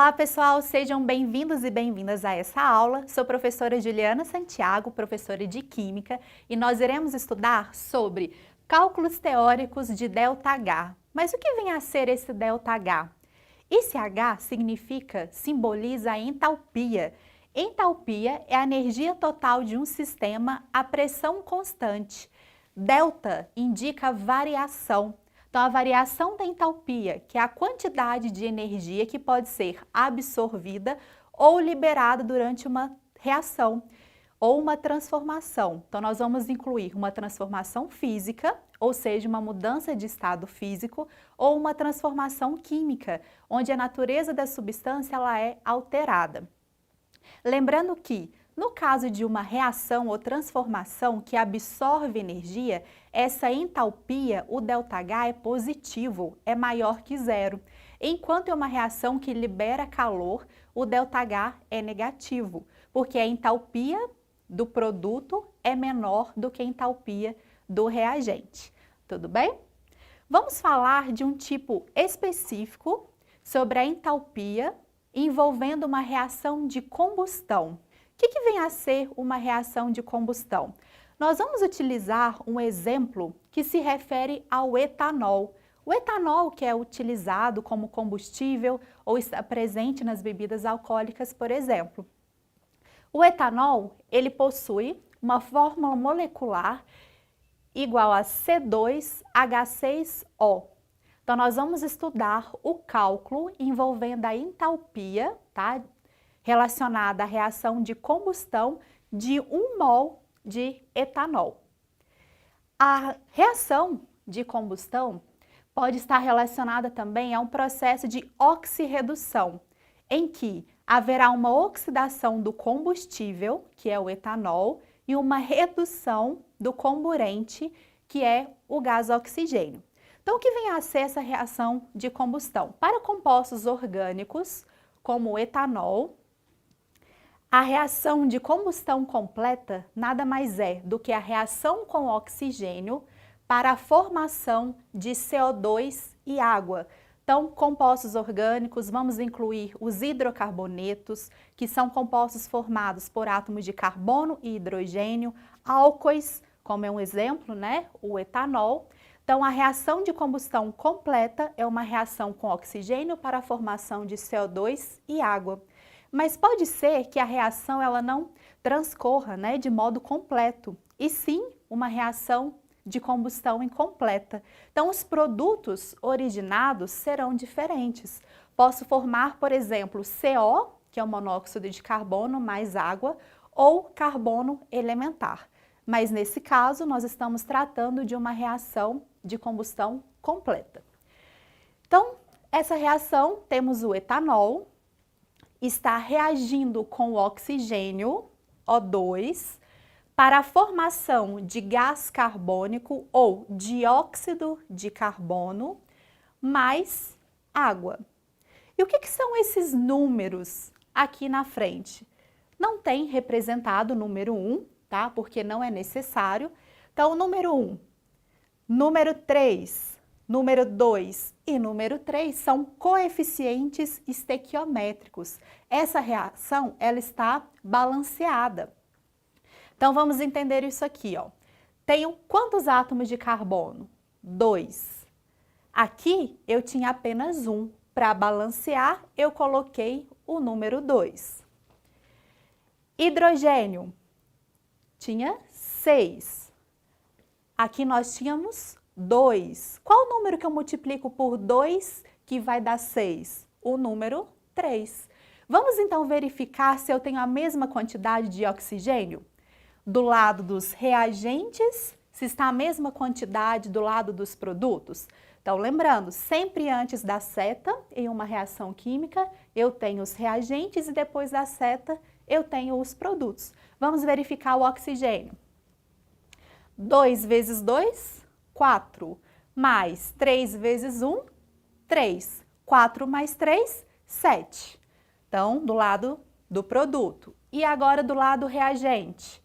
Olá pessoal, sejam bem-vindos e bem-vindas a essa aula. Sou professora Juliana Santiago, professora de Química, e nós iremos estudar sobre cálculos teóricos de ΔH. Mas o que vem a ser esse ΔH? Esse H simboliza a entalpia. Entalpia é a energia total de um sistema a pressão constante. Delta indica variação. Então, a variação da entalpia, que é a quantidade de energia que pode ser absorvida ou liberada durante uma reação ou uma transformação. Então, nós vamos incluir uma transformação física, ou seja, uma mudança de estado físico, ou uma transformação química, onde a natureza da substância ela é alterada. Lembrando que, no caso de uma reação ou transformação que absorve energia, essa entalpia, o ΔH, é positivo, é maior que zero. Enquanto é uma reação que libera calor, o ΔH é negativo, porque a entalpia do produto é menor do que a entalpia do reagente. Tudo bem? Vamos falar de um tipo específico sobre a entalpia envolvendo uma reação de combustão. O que vem a ser uma reação de combustão? Nós vamos utilizar um exemplo que se refere ao etanol. O etanol que é utilizado como combustível ou está presente nas bebidas alcoólicas, por exemplo. O etanol, ele possui uma fórmula molecular igual a C2H6O. Então, nós vamos estudar o cálculo envolvendo a entalpia, tá? Relacionada à reação de combustão de 1 mol de etanol. A reação de combustão pode estar relacionada também a um processo de oxirredução, em que haverá uma oxidação do combustível, que é o etanol, e uma redução do comburente, que é o gás oxigênio. Então, o que vem a ser essa reação de combustão? Para compostos orgânicos, como o etanol, a reação de combustão completa nada mais é do que a reação com oxigênio para a formação de CO2 e água. Então, compostos orgânicos, vamos incluir os hidrocarbonetos, que são compostos formados por átomos de carbono e hidrogênio, álcoois, como é um exemplo, né? O etanol. Então, a reação de combustão completa é uma reação com oxigênio para a formação de CO2 e água. Mas pode ser que a reação ela não transcorra, né, de modo completo, e sim uma reação de combustão incompleta. Então, os produtos originados serão diferentes. Posso formar, por exemplo, CO, que é o monóxido de carbono mais água, ou carbono elementar. Mas nesse caso, nós estamos tratando de uma reação de combustão completa. Então, essa reação, temos o etanol, está reagindo com o oxigênio, O2, para a formação de gás carbônico ou dióxido de carbono, mais água. E o que são esses números aqui na frente? Não tem representado o número 1, tá? Porque não é necessário. Então, o número 1, número 3, número 2 e número 3 são coeficientes estequiométricos. Essa reação, ela está balanceada. Então, vamos entender isso aqui, ó. Tenho quantos átomos de carbono? 2. Aqui, eu tinha apenas 1. Para balancear, eu coloquei o número 2. Hidrogênio, tinha 6. Aqui nós tínhamos 2. Qual o número que eu multiplico por 2 que vai dar 6? O número 3. Vamos então verificar se eu tenho a mesma quantidade de oxigênio do lado dos reagentes, se está a mesma quantidade do lado dos produtos. Então, lembrando, sempre antes da seta, em uma reação química, eu tenho os reagentes e depois da seta, eu tenho os produtos. Vamos verificar o oxigênio. 2 vezes 2, 4, mais 3 vezes 1, 3. 4 mais 3, 7. Então, do lado do produto. E agora do lado reagente.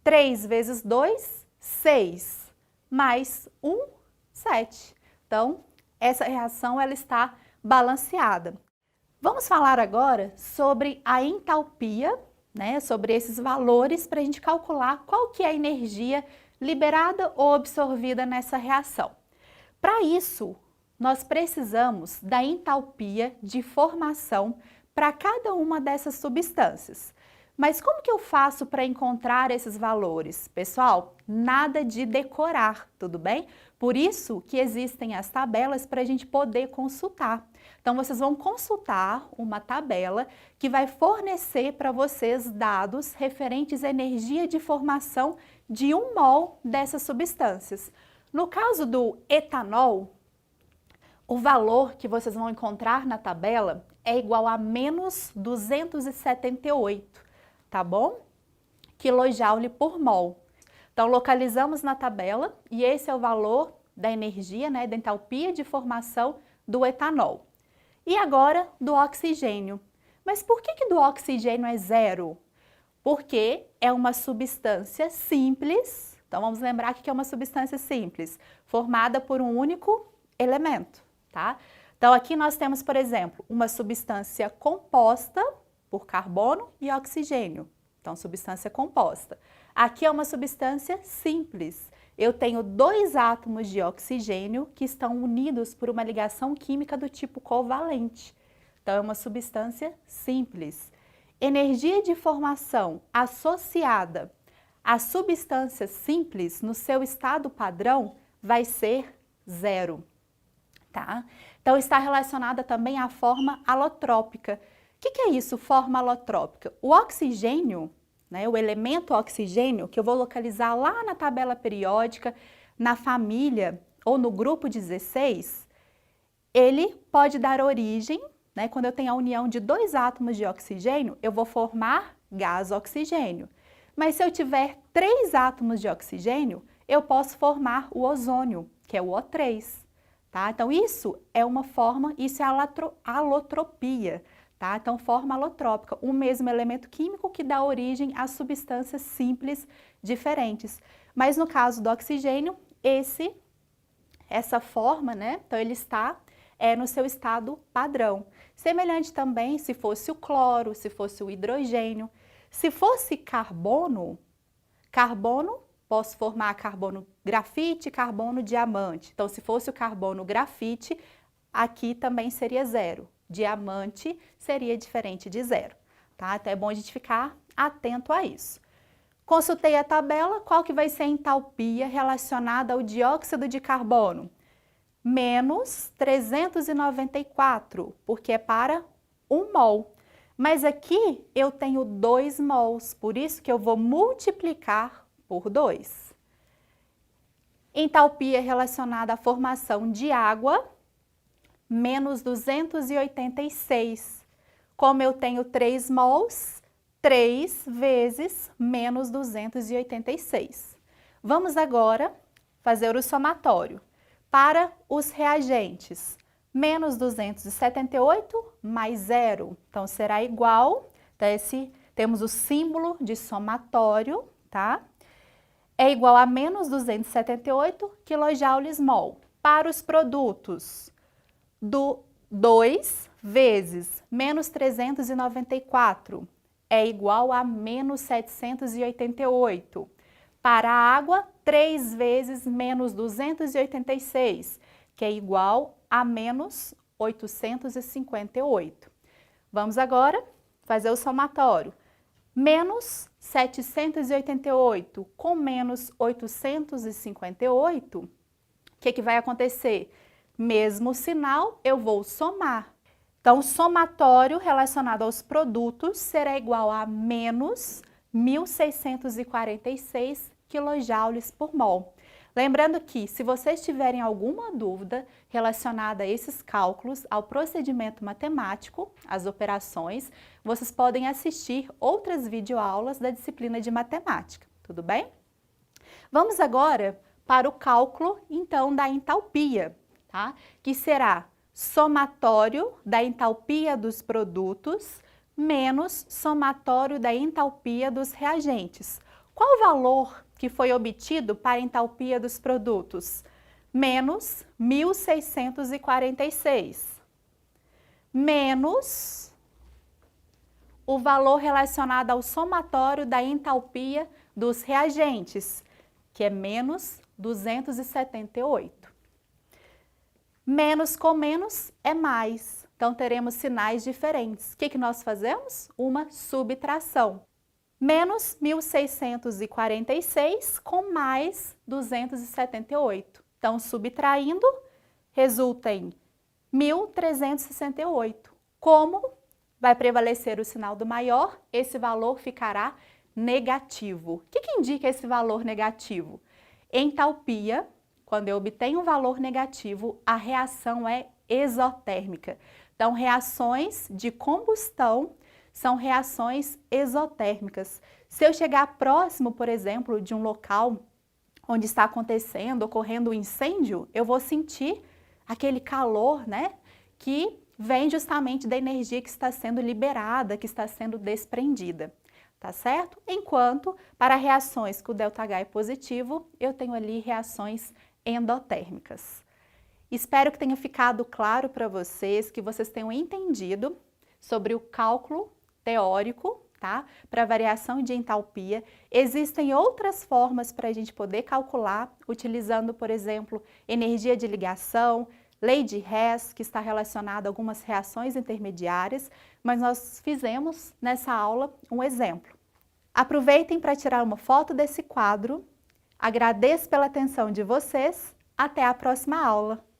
3 vezes 2, 6, mais 1, 7. Então, essa reação ela está balanceada. Vamos falar agora sobre a entalpia, né? Sobre esses valores para a gente calcular qual que é a energia liberada ou absorvida nessa reação. Para isso, nós precisamos da entalpia de formação para cada uma dessas substâncias. Mas como que eu faço para encontrar esses valores? Pessoal, nada de decorar, tudo bem? Por isso que existem as tabelas para a gente poder consultar. Então, vocês vão consultar uma tabela que vai fornecer para vocês dados referentes à energia de formação de 1 mol dessas substâncias. No caso do etanol, o valor que vocês vão encontrar na tabela é igual a menos 278, tá bom? Quilojoule por mol. Então, localizamos na tabela e esse é o valor da energia, né, da entalpia de formação do etanol. E agora, do oxigênio. Mas por que do oxigênio é zero? Porque é uma substância simples. Então, vamos lembrar que é uma substância simples, formada por um único elemento, tá? Então, aqui nós temos, por exemplo, uma substância composta por carbono e oxigênio. Então, substância composta. Aqui é uma substância simples. Eu tenho 2 átomos de oxigênio que estão unidos por uma ligação química do tipo covalente. Então, é uma substância simples. Energia de formação associada a substâncias simples no seu estado padrão vai ser zero, tá? Então, está relacionada também à forma alotrópica. O que é isso, forma alotrópica? O oxigênio, né, o elemento oxigênio, que eu vou localizar lá na tabela periódica, na família ou no grupo 16, ele pode dar origem, né, quando eu tenho a união de 2 átomos de oxigênio, eu vou formar gás oxigênio. Mas se eu tiver 3 átomos de oxigênio, eu posso formar o ozônio, que é o O3. Tá? Então, isso é uma forma, isso é alotropia. Tá? Então, forma alotrópica, o mesmo elemento químico que dá origem a substâncias simples diferentes. Mas no caso do oxigênio, essa forma, né? Então, ele está no seu estado padrão. Semelhante também se fosse o cloro, se fosse o hidrogênio. Se fosse carbono, posso formar carbono grafite, carbono diamante. Então, se fosse o carbono grafite, aqui também seria zero. Diamante seria diferente de zero, tá? Então, é bom a gente ficar atento a isso. Consultei a tabela, qual que vai ser a entalpia relacionada ao dióxido de carbono? Menos 394, porque é para 1 mol. Mas aqui eu tenho 2 mols, por isso que eu vou multiplicar por 2. Entalpia relacionada à formação de água, menos 286. Como eu tenho 3 mols, 3 vezes menos 286. Vamos agora fazer o somatório. Para os reagentes, menos 278 mais 0, então será igual, então temos o símbolo de somatório, tá? É igual a menos 278 quilojoules mol. Para os produtos, 2 vezes menos 394 é igual a menos 788. Para a água, 3 vezes menos 286, que é igual a menos 858. Vamos agora fazer o somatório. Menos 788 com menos 858, o que vai acontecer? Mesmo sinal, eu vou somar. Então, o somatório relacionado aos produtos será igual a menos 1.646 quilojoules por mol. Lembrando que, se vocês tiverem alguma dúvida relacionada a esses cálculos, ao procedimento matemático, às operações, vocês podem assistir outras videoaulas da disciplina de matemática, tudo bem? Vamos agora para o cálculo, então, da entalpia, tá? Que será somatório da entalpia dos produtos menos somatório da entalpia dos reagentes. Qual o valor que foi obtido para a entalpia dos produtos? Menos 1.646. menos o valor relacionado ao somatório da entalpia dos reagentes, que é menos 278. Menos com menos é mais, então teremos sinais diferentes. O que nós fazemos? Uma subtração. Menos 1.646 com mais 278. Então, subtraindo, resulta em 1.368. Como vai prevalecer o sinal do maior, esse valor ficará negativo. O que indica esse valor negativo? Entalpia, quando eu obtenho um valor negativo, a reação é exotérmica. Então, reações de combustão são reações exotérmicas. Se eu chegar próximo, por exemplo, de um local onde está ocorrendo um incêndio, eu vou sentir aquele calor, né, que vem justamente da energia que está sendo liberada, que está sendo desprendida, tá certo? Enquanto, para reações que o ΔH é positivo, eu tenho ali reações endotérmicas. Espero que tenha ficado claro para vocês, que vocês tenham entendido sobre o cálculo teórico, tá? Para variação de entalpia. Existem outras formas para a gente poder calcular, utilizando, por exemplo, energia de ligação, lei de Hess, que está relacionada a algumas reações intermediárias, mas nós fizemos nessa aula um exemplo. Aproveitem para tirar uma foto desse quadro. Agradeço pela atenção de vocês. Até a próxima aula!